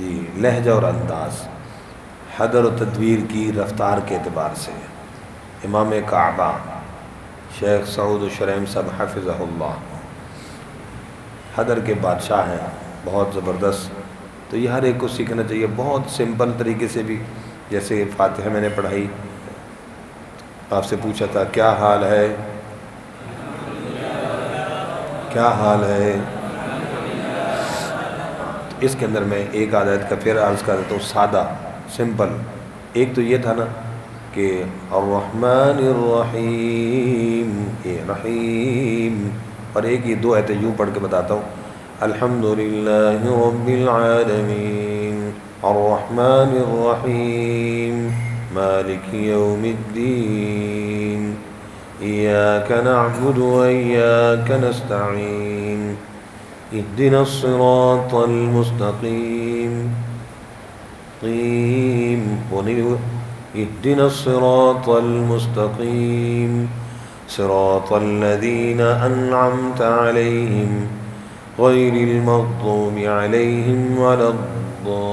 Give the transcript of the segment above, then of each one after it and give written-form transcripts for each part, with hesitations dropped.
جی لہجہ اور انداز، حدر و تدویر کی رفتار کے اعتبار سے امام کعبہ شیخ سعود الشریم صاحب حفظہ اللہ حدر کے بادشاہ ہیں، بہت زبردست. تو یہ ہر ایک کو سیکھنا چاہیے بہت سمپل طریقے سے بھی. جیسے فاتحہ میں نے پڑھائی، آپ سے پوچھا تھا کیا حال ہے، کیا حال ہے. اس کے اندر میں ایک آیت کا پھر عرض کر دیتا ہوں سادہ سمپل. ایک تو یہ تھا نا کہ الرحمن الرحیم، یہ رحیم، اور ایک یہ دو آیتیں یوں پڑھ کے بتاتا ہوں. الحمدللہ رب العالمین الرحمن الرحیم مالک یوم الدین ایاک نعبد و ایاک نستعین اهدنا الصراط المستقیم اهدنا الصراط المستقیم صراط الذین انعمت علیہم غیر المغضوب علیہم ولا الضالین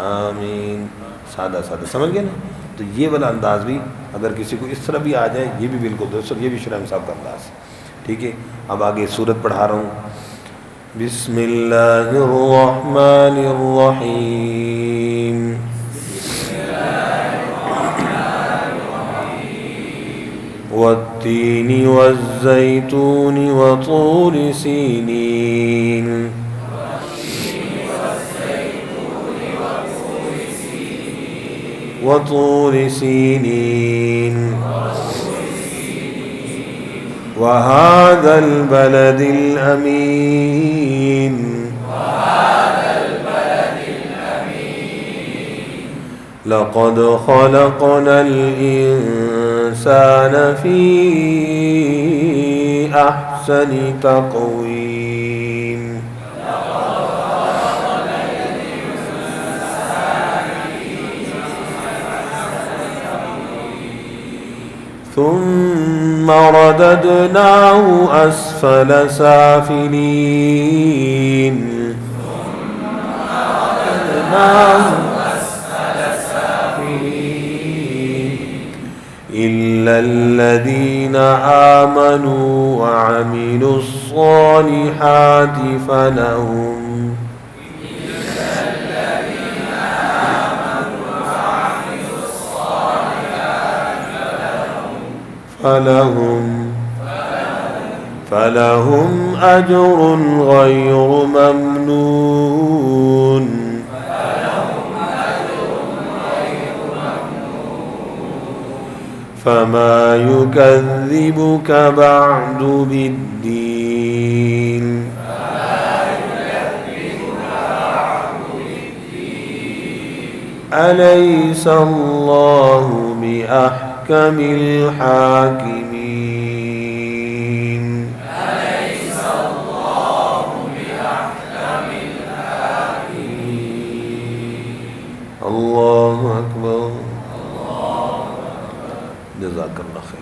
آمین. سادہ سادہ سمجھ گئے نا. تو یہ والا انداز بھی اگر کسی کو اس طرح بھی آ جائے یہ بھی بالکل درست، یہ بھی شرائم صاحب کا انداز. ٹھیک ہے، اب آگے سورت پڑھا رہا ہوں. بسم اللہ الرحمن الرحیم والتین والزیتون وطور سینین وطور سینین وهذا البلد الأمين لقد خلقنا الإنسان في أحسن تقويم ثم رددناه أسفل سافلين إلا الذين آمنوا وعملوا الصالحات فلهم أجر غير ممنون فما يكذبك بعد بالدين أليس الله بأحكم الحاكمين أليس الله بأحكم الحاكمين. الله أكبر. جزاك الله خير.